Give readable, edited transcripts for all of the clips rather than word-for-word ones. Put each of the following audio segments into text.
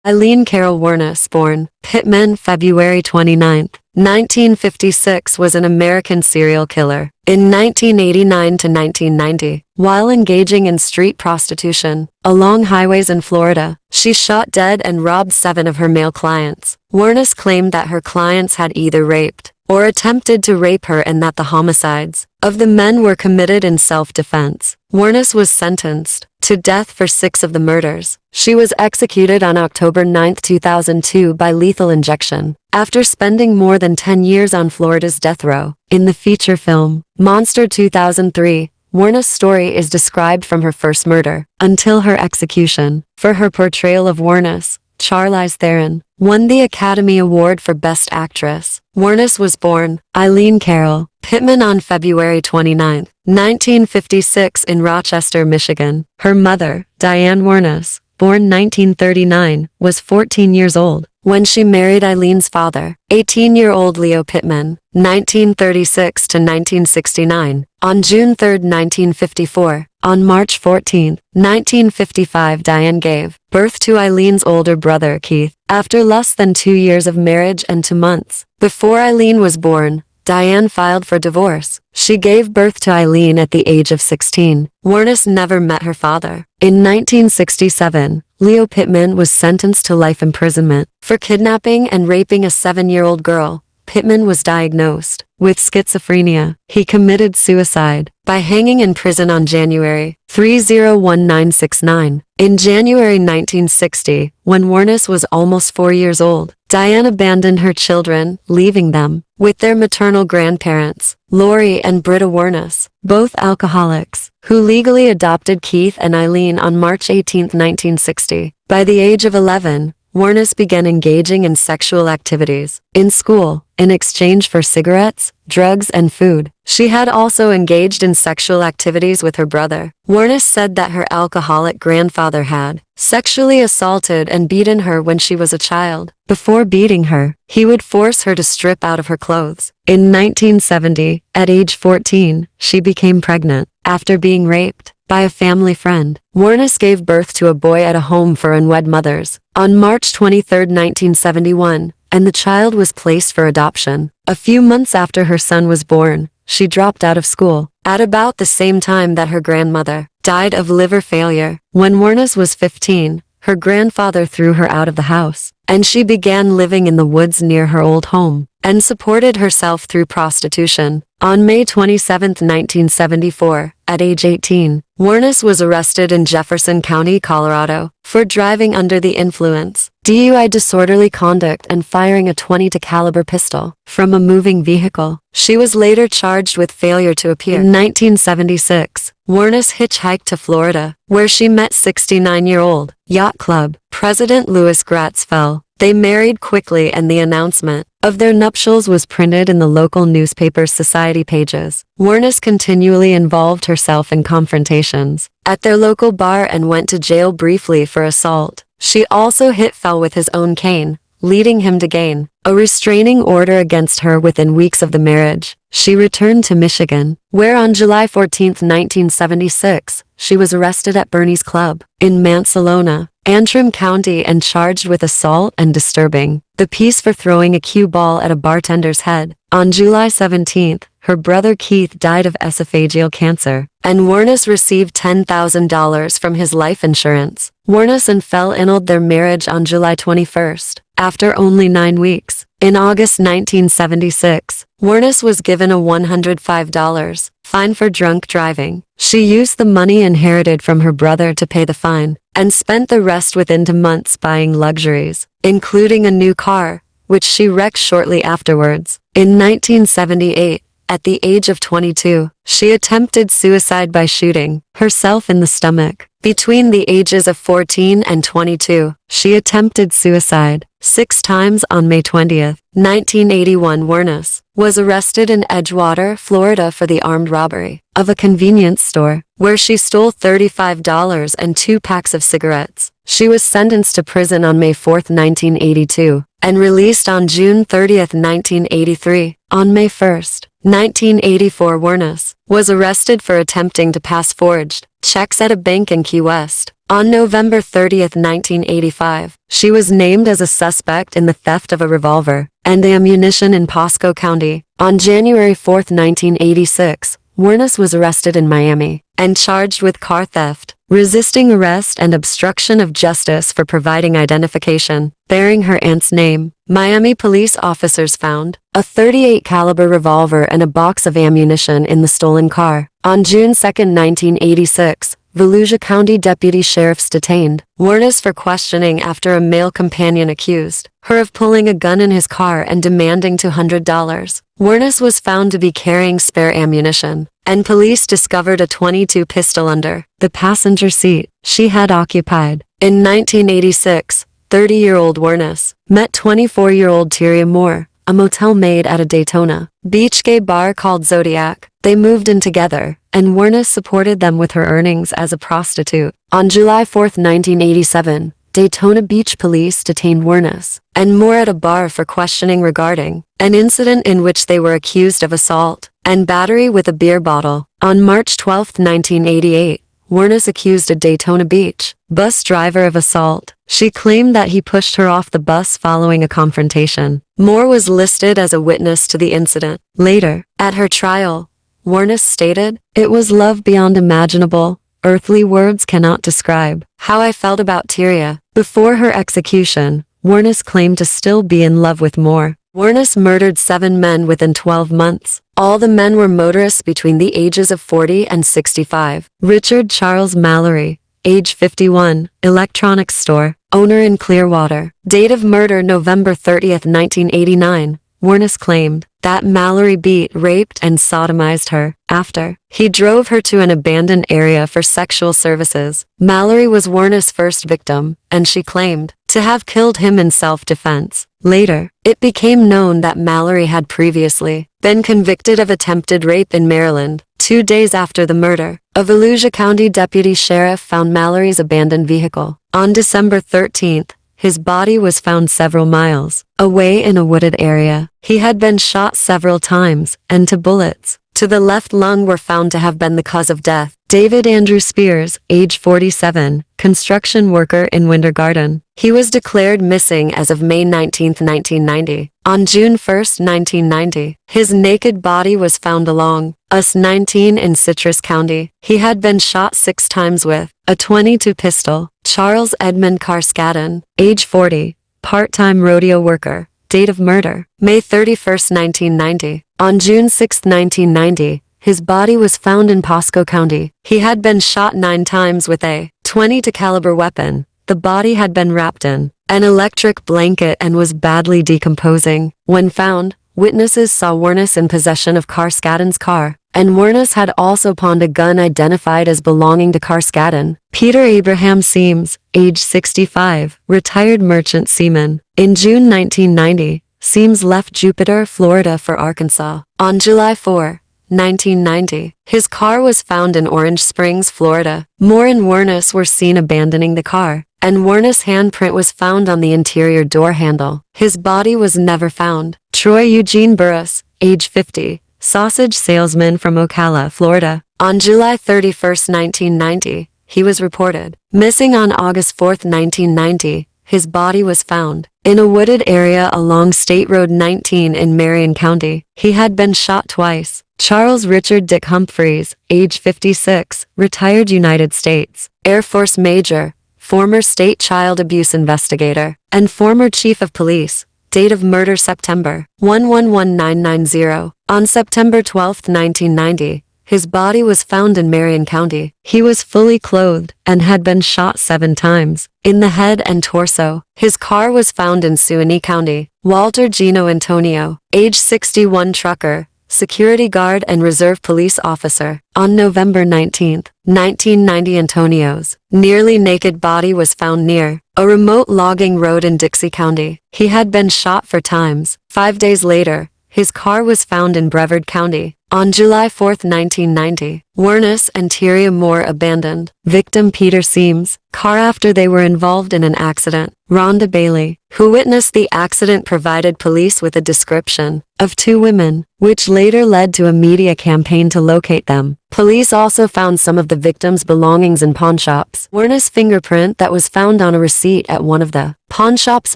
Eileen Carol Wuornos, born Pittman, February 29, 1956, was an American serial killer. In 1989 to 1990, while engaging in street prostitution along highways in Florida, she shot dead and robbed 7 of her male clients. Wuornos claimed that her clients had either raped or attempted to rape her and that the homicides of the men were committed in self-defense. Wuornos was sentenced to death for 6 of the murders. She was executed on October 9, 2002 by lethal injection, after spending more than 10 years on Florida's death row. In the feature film, Monster 2003, Wuornos' story is described from her first murder until her execution. For her portrayal of Wuornos, Charlize Theron won the Academy Award for Best Actress. Wuornos was born Eileen Carol Pittman on February 29, 1956 in Rochester, Michigan. Her mother, Diane Wuornos, born 1939, was 14 years old when she married Eileen's father, 18-year-old Leo Pittman, 1936 to 1969. On June 3, 1954, on March 14, 1955, Diane gave birth to Eileen's older brother, Keith, after less than 2 years of marriage and 2 months. Before Eileen was born, Diane filed for divorce. She gave birth to Eileen at the age of 16. Wuornos never met her father. In 1967, Leo Pittman was sentenced to life imprisonment for kidnapping and raping a 7-year-old girl. Pittman was diagnosed with schizophrenia. He committed suicide by hanging in prison on January 301969. In January 1960, when Wuornos was almost 4 years old, Diane abandoned her children, leaving them with their maternal grandparents, Lori and Britta Wuornos, both alcoholics, who legally adopted Keith and Eileen on March 18, 1960. By the age of 11, Wuornos began engaging in sexual activities in school in exchange for cigarettes, drugs, and food. She had also engaged in sexual activities with her brother. Wuornos said that her alcoholic grandfather had sexually assaulted and beaten her when she was a child. Before beating her, he would force her to strip out of her clothes. In 1970, at age 14, she became pregnant after being raped by a family friend. Wuornos gave birth to a boy at a home for unwed mothers on March 23, 1971, and the child was placed for adoption. A few months after her son was born, she dropped out of school. At about the same time that her grandmother died of liver failure. When Wuornos was 15, her grandfather threw her out of the house, and she began living in the woods near her old home and supported herself through prostitution. On May 27, 1974, at age 18, Wuornos was arrested in Jefferson County, Colorado, for driving under the influence, DUI, disorderly conduct, and firing a .22 caliber pistol from a moving vehicle. She was later charged with failure to appear. In 1976, Wuornos hitchhiked to Florida, where she met 69-year-old yacht club president Louis Gratzfell. They married quickly, and the announcement of their nuptials was printed in the local newspaper's society pages. Wuornos continually involved herself in confrontations at their local bar and went to jail briefly for assault. She also hit Fell with his own cane, leading him to gain a restraining order against her within weeks of the marriage. She returned to Michigan, where on July 14, 1976, she was arrested at Bernie's Club in Mansalona, Antrim County, and charged with assault and disturbing the peace for throwing a cue ball at a bartender's head. On July 17, her brother Keith died of esophageal cancer, and Wuornos received $10,000 from his life insurance. Wuornos and Fell annulled their marriage on July 21, after only 9 weeks. In August 1976, Wuornos was given a $105 fine for drunk driving. She used the money inherited from her brother to pay the fine, and spent the rest within 2 months buying luxuries, including a new car, which she wrecked shortly afterwards. In 1978, at the age of 22, she attempted suicide by shooting herself in the stomach. Between the ages of 14 and 22, she attempted suicide 6 times. On May 20, 1981, Wuornos was arrested in Edgewater, Florida for the armed robbery of a convenience store, where she stole $35 and 2 packs of cigarettes. She was sentenced to prison on May 4, 1982, and released on June 30, 1983. On May 1, 1984, Wuornos was arrested for attempting to pass forged checks at a bank in Key West. On November 30th, 1985, she was named as a suspect in the theft of a revolver and ammunition in Pasco County. On January 4th, 1986, Warnes was arrested in Miami and charged with car theft, resisting arrest and obstruction of justice for providing identification bearing her aunt's name. Miami police officers found a .38 caliber revolver and a box of ammunition in the stolen car. On June 2, 1986, Volusia County deputy sheriffs detained Warnes for questioning after a male companion accused her of pulling a gun in his car and demanding $200. Warnes was found to be carrying spare ammunition, and police discovered a .22 pistol under the passenger seat she had occupied. In 1986, 30-year-old Warnes met 24-year-old Tyria Moore, a motel maid at a Daytona Beach gay bar called Zodiac. They moved in together, and Warnes supported them with her earnings as a prostitute. On July 4, 1987, Daytona Beach police detained Warnes and Moore at a bar for questioning regarding an incident in which they were accused of assault and battery with a beer bottle. On March 12, 1988, Warnes accused a Daytona Beach bus driver of assault. She claimed that he pushed her off the bus following a confrontation. Moore was listed as a witness to the incident. Later, at her trial, Warnes stated, "It was love beyond imaginable. Earthly words cannot describe how I felt about Tyria." Before her execution, Warnes claimed to still be in love with Moore. Warnes murdered 7 men within 12 months. All the men were motorists between the ages of 40 and 65. Richard Charles Mallory, age 51, electronics store, owner in Clearwater. Date of murder November 30th, 1989. Warnes claimed that Mallory beat, raped, and sodomized her. After he drove her to an abandoned area for sexual services, Mallory was Warnes' first victim, and she claimed to have killed him in self-defense. Later, it became known that Mallory had previously been convicted of attempted rape in Maryland. 2 days after the murder, a Volusia County deputy sheriff found Mallory's abandoned vehicle. On December 13th, his body was found several miles away in a wooded area. He had been shot several times, and 2 bullets to the left lung were found to have been the cause of death. David Andrew Spears, age 47, construction worker in Winter Garden. He was declared missing as of May 19, 1990. On June 1, 1990, his naked body was found along US-19 in Citrus County. He had been shot 6 times with a .22 pistol. Charles Edmund Carskadden, age 40, part-time rodeo worker. Date of murder, May 31, 1990. On June 6, 1990, his body was found in Pasco County. He had been shot 9 times with a .22 caliber weapon. The body had been wrapped in an electric blanket and was badly decomposing. When found, witnesses saw Warnes in possession of Carskadden's car, and Warnes had also pawned a gun identified as belonging to Carskadden. Peter Abraham Seams, age 65, retired merchant seaman. In June 1990, Seams left Jupiter, Florida for Arkansas. On July 4, 1990, his car was found in Orange Springs, Florida. Moore and Warnes were seen abandoning the car, and Warnes' handprint was found on the interior door handle. His body was never found. Troy Eugene Burris, age 50, sausage salesman from Ocala, Florida. On July 31, 1990, he was reported missing. On August 4, 1990, his body was found in a wooded area along State Road 19 in Marion County. He had been shot twice. Charles Richard Dick Humphreys, age 56, retired United States Air Force major, former state child abuse investigator, and former chief of police. Date of murder September 111990. On September 12, 1990, his body was found in Marion County. He was fully clothed and had been shot 7 times in the head and torso. His car was found in Suwannee County. Walter Gino Antonio, age 61, trucker, security guard and reserve police officer. On November 19, 1990, Antonio's nearly naked body was found near a remote logging road in Dixie County. He had been shot 4 times. 5 days later, his car was found in Brevard County. On July 4, 1990, Warnes and Tyria Moore abandoned victim Peter Seams' car after they were involved in an accident. Rhonda Bailey, who witnessed the accident, provided police with a description of two women, which later led to a media campaign to locate them. Police also found some of the victims' belongings in pawnshops. Warnes' fingerprint that was found on a receipt at one of the pawnshops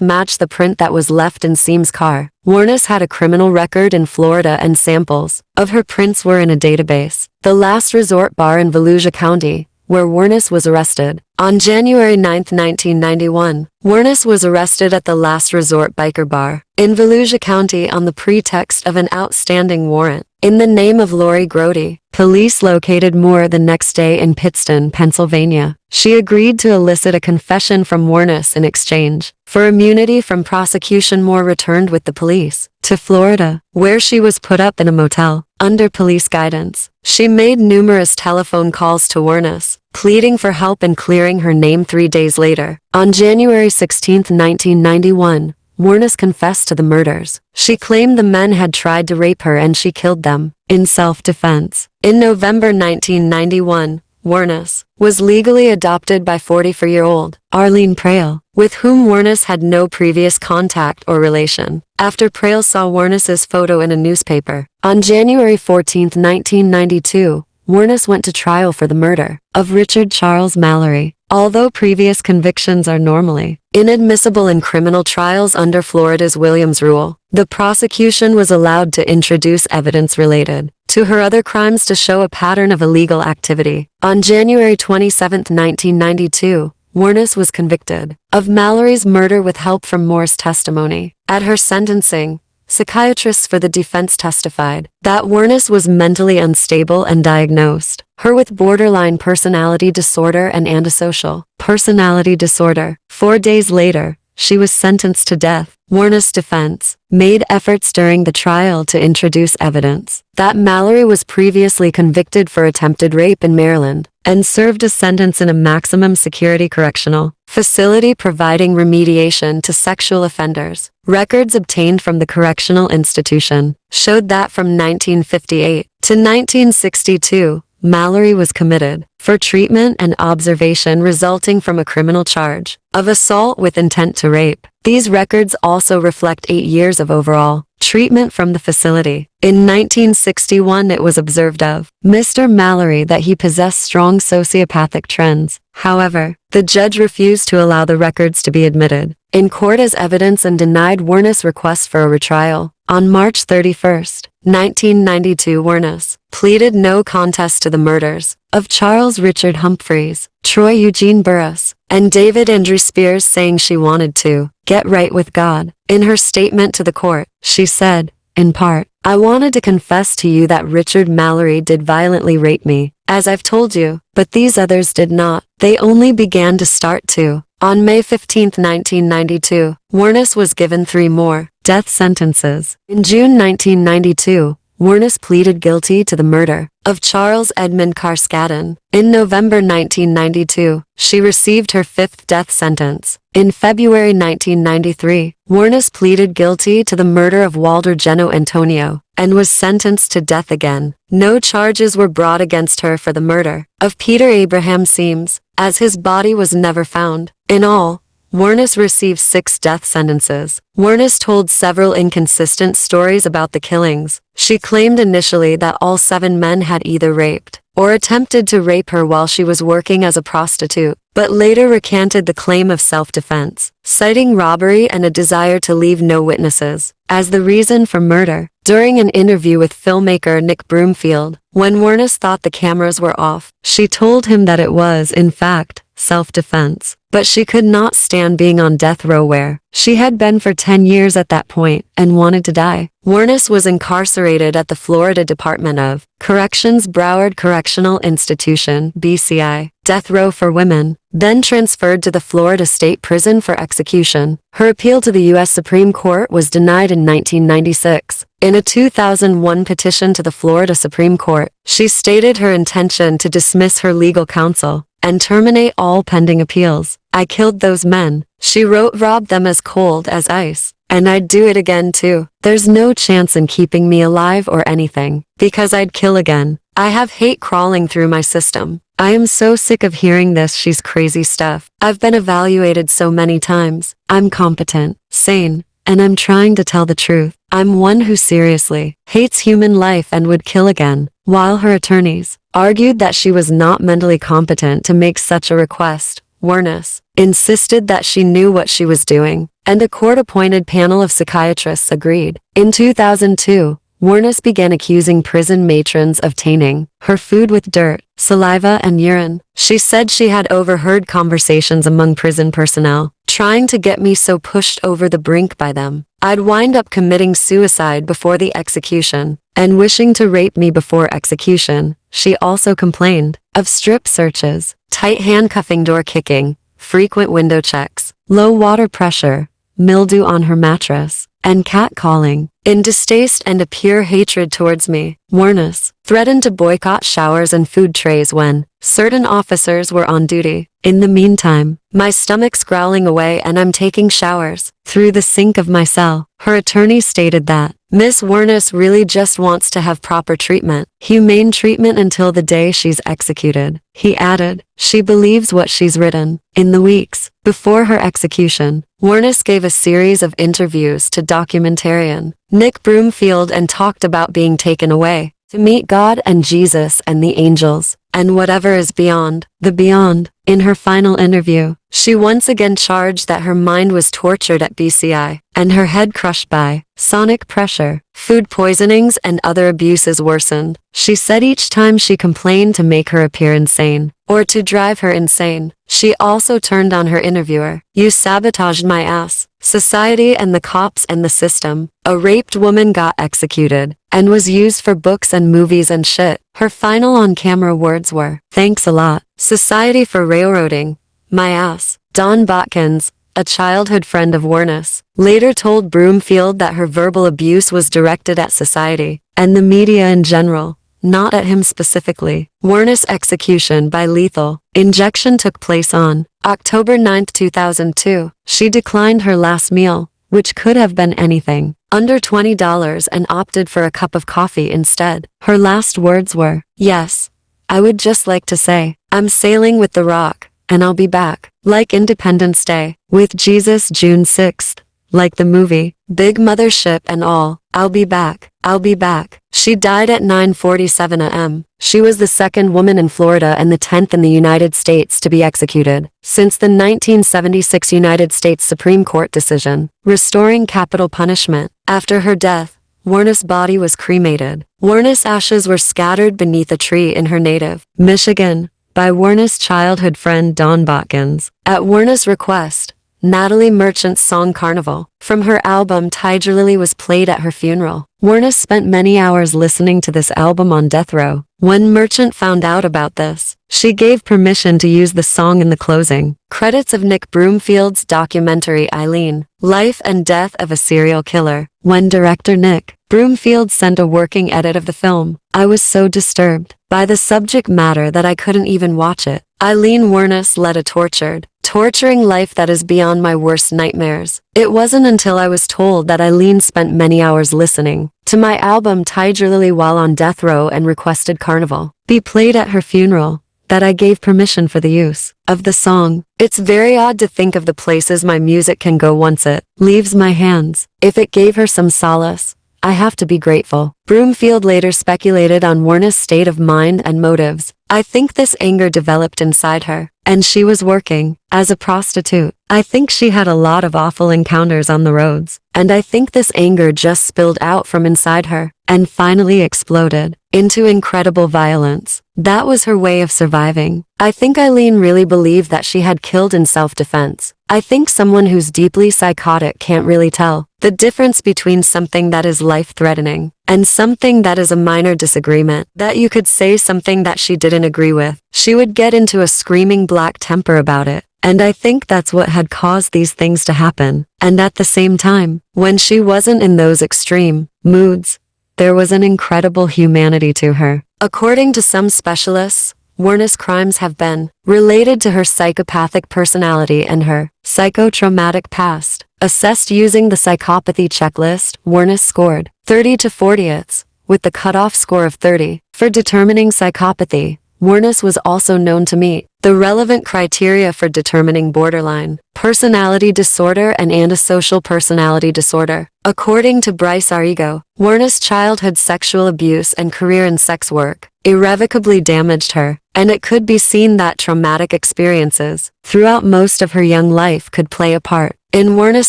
matched the print that was left in Seams' car. Warnes had a criminal record in Florida and samples of her prints were in a database. The Last Resort bar in Volusia County, where Warnes was arrested. On January 9, 1991, Warnes was arrested at the Last Resort Biker Bar in Volusia County on the pretext of an outstanding warrant. In the name of Lori Grody, police located Moore the next day in Pittston, Pennsylvania. She agreed to elicit a confession from Warnes in exchange for immunity from prosecution. Moore returned with the police to Florida, where she was put up in a motel under police guidance. She made numerous telephone calls to Warnes, pleading for help in clearing her name. 3 days later, on January 16, 1991, Warnes confessed to the murders. She claimed the men had tried to rape her and she killed them in self-defense. In November 1991, Warnes was legally adopted by 44-year-old Arlene Prale, with whom Warnes had no previous contact or relation. After Prale saw Warnes's photo in a newspaper, on January 14, 1992, Warnes went to trial for the murder of Richard Charles Mallory. Although previous convictions are normally inadmissible in criminal trials under Florida's Williams Rule, the prosecution was allowed to introduce evidence related to her other crimes to show a pattern of illegal activity. On January 27, 1992, Warnes was convicted of Mallory's murder with help from Moore's testimony. At her sentencing, psychiatrists for the defense testified that Warnes was mentally unstable and diagnosed her with borderline personality disorder and antisocial personality disorder. 4 days later, she was sentenced to death. Warnes' defense made efforts during the trial to introduce evidence that Mallory was previously convicted for attempted rape in Maryland and served a sentence in a maximum security correctional facility providing remediation to sexual offenders. Records obtained from the correctional institution showed that from 1958 to 1962, Mallory was committed for treatment and observation resulting from a criminal charge of assault with intent to rape. These records also reflect 8 years of overall treatment from the facility. In 1961, it was observed of Mr. Mallory that he possessed strong sociopathic trends. However, the judge refused to allow the records to be admitted in court as evidence and denied Warnes' request for a retrial. On March 31, 1992, Warnes pleaded no contest to the murders of Charles Richard Humphreys, Troy Eugene Burris, and David Andrew Spears, saying she wanted to get right with God. In her statement to the court, she said, in part, "I wanted to confess to you that Richard Mallory did violently rape me, as I've told you, but these others did not. They only began to start to." On May 15, 1992, Warnes was given 3 more death sentences. In June 1992, Warnes pleaded guilty to the murder of Charles Edmund Carskadden. In November 1992, she received her 5th death sentence. In February 1993, Warnes pleaded guilty to the murder of Walter Geno Antonio and was sentenced to death again. No charges were brought against her for the murder of Peter Abraham Seams, as his body was never found. In all, Warnes received 6 death sentences. Warnes told several inconsistent stories about the killings. She claimed initially that all 7 men had either raped or attempted to rape her while she was working as a prostitute, but later recanted the claim of self-defense, citing robbery and a desire to leave no witnesses as the reason for murder. During an interview with filmmaker Nick Broomfield, when Warnes thought the cameras were off, she told him that it was, in fact, self-defense, but she could not stand being on death row where she had been for 10 years at that point and wanted to die. Warnes was incarcerated at the Florida Department of Corrections Broward Correctional Institution, BCI, death row for women, then transferred to the Florida State Prison for execution. Her appeal to the U.S. Supreme Court was denied in 1996. In a 2001 petition to the Florida Supreme Court, she stated her intention to dismiss her legal counsel and terminate all pending appeals. "I killed those men," she wrote, "robbed them as cold as ice. And I'd do it again too. There's no chance in keeping me alive or anything, because I'd kill again. I have hate crawling through my system. I am so sick of hearing this she's crazy stuff. I've been evaluated so many times. I'm competent, sane, and I'm trying to tell the truth. I'm one who seriously hates human life and would kill again, while her attorneys argued that she was not mentally competent to make such a request. Warnes insisted that she knew what she was doing, and a court-appointed panel of psychiatrists agreed. In 2002, Warnes began accusing prison matrons of tainting her food with dirt, saliva, and urine. She said she had overheard conversations among prison personnel, trying to get me so pushed over the brink by them, I'd wind up committing suicide before the execution, and wishing to rape me before execution. She also complained of strip searches, tight handcuffing, door kicking, frequent window checks, low water pressure, mildew on her mattress, and catcalling. In distaste and a pure hatred towards me, Warnes threatened to boycott showers and food trays when certain officers were on duty. In the meantime, my stomach's growling away and I'm taking showers through the sink of my cell. Her attorney stated that Miss Warnes really just wants to have proper treatment, humane treatment until the day she's executed. He added, she believes what she's written. In the weeks before her execution, Warnes gave a series of interviews to documentarian Nick Broomfield and talked about being taken away to meet God and Jesus and the angels, and whatever is beyond the beyond. In her final interview, she once again charged that her mind was tortured at BCI, and her head crushed by sonic pressure, food poisonings, and other abuses worsened. She said each time she complained to make her appear insane, or to drive her insane. She also turned on her interviewer. You sabotaged my ass, society and the cops and the system. A raped woman got executed, and was used for books and movies and shit. Her final on-camera words were, thanks a lot, society, for railroading my ass. Don Botkins, a childhood friend of Warnes, later told Broomfield that her verbal abuse was directed at society and the media in general, not at him specifically. Warnes' execution by lethal injection took place on October 9, 2002. She declined her last meal, which could have been anything under $20, and opted for a cup of coffee instead. Her last words were, yes, I would just like to say, I'm sailing with the Rock, and I'll be back. Like Independence Day, with Jesus, June 6th. Like the movie, Big Mothership and all, I'll be back. I'll be back. She died at 9:47 a.m. She was the second woman in Florida and the 10th in the United States to be executed since the 1976 United States Supreme Court decision restoring capital punishment. After her death, Warnes' body was cremated. Warnes' ashes were scattered beneath a tree in her native Michigan by Warnes' childhood friend Don Botkins. At Warnes' request, Natalie Merchant's song Carnival from her album Tiger Lily was played at her funeral. Warnes spent many hours listening to this album on death row. When Merchant found out about this, she gave permission to use the song in the closing credits of Nick Broomfield's documentary Eileen, Life and Death of a Serial Killer. When director Nick Broomfield sent a working edit of the film, I was so disturbed by the subject matter that I couldn't even watch it. Eileen Warnes led a torturing life that is beyond my worst nightmares. It wasn't until I was told that Eileen spent many hours listening to my album Tiger Lily while on death row and requested Carnival be played at her funeral that I gave permission for the use of the song. It's very odd to think of the places my music can go once it leaves my hands. If it gave her some solace, I have to be grateful. Broomfield later speculated on Warnes' state of mind and motives. I think this anger developed inside her, and she was working as a prostitute. I think she had a lot of awful encounters on the roads, and I think this anger just spilled out from inside her, and finally exploded into incredible violence. That was her way of surviving. I think Eileen really believed that she had killed in self-defense. I think someone who's deeply psychotic can't really tell the difference between something that is life-threatening and something that is a minor disagreement, that you could say something that she didn't agree with. She would get into a screaming black temper about it. And I think that's what had caused these things to happen. And at the same time, when she wasn't in those extreme moods, there was an incredible humanity to her. According to some specialists, Warna's crimes have been related to her psychopathic personality and her psychotraumatic past. Assessed using the psychopathy checklist, Warna scored 30 to 40ths, with the cutoff score of 30. For determining psychopathy, Warna was also known to meet the relevant criteria for determining borderline personality disorder and antisocial personality disorder. According to Bryce Arrigo, Warna's childhood sexual abuse and career in sex work irrevocably damaged her, and it could be seen that traumatic experiences throughout most of her young life could play a part in Warna's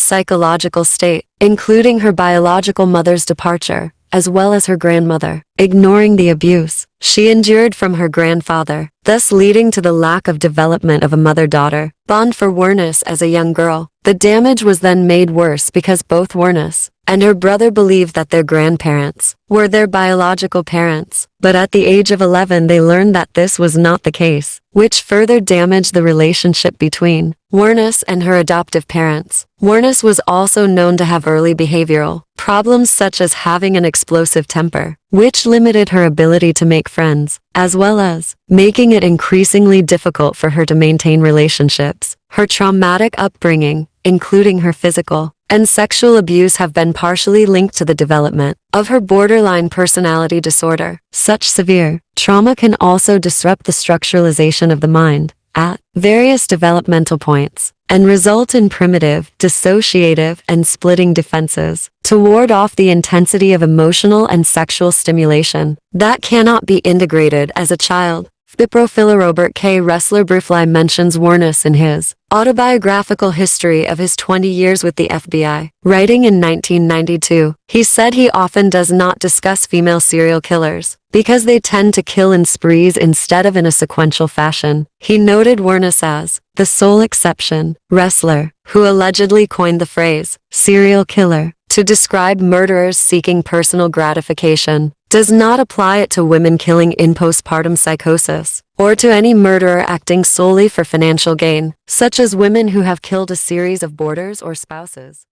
psychological state, including her biological mother's departure, as well as her grandmother, ignoring the abuse she endured from her grandfather, thus leading to the lack of development of a mother-daughter bond for Warna as a young girl. The damage was then made worse because both Warna and her brother believed that their grandparents were their biological parents, but at the age of 11 they learned that this was not the case, which further damaged the relationship between Warna and her adoptive parents. Warna was also known to have early behavioral problems such as having an explosive temper, which limited her ability to make friends, as well as making it increasingly difficult for her to maintain relationships. Her traumatic upbringing, including her physical and sexual abuse, have been partially linked to the development of her borderline personality disorder. Such severe trauma can also disrupt the structuralization of the mind at various developmental points and result in primitive, dissociative, and splitting defenses to ward off the intensity of emotional and sexual stimulation that cannot be integrated as a child. Biprophila Robert K. Ressler Bratully mentions Warna in his autobiographical history of his 20 years with the FBI. Writing in 1992, he said he often does not discuss female serial killers because they tend to kill in sprees instead of in a sequential fashion. He noted Warna as the sole exception. Ressler, who allegedly coined the phrase serial killer to describe murderers seeking personal gratification, does not apply it to women killing in postpartum psychosis, or to any murderer acting solely for financial gain, such as women who have killed a series of boarders or spouses.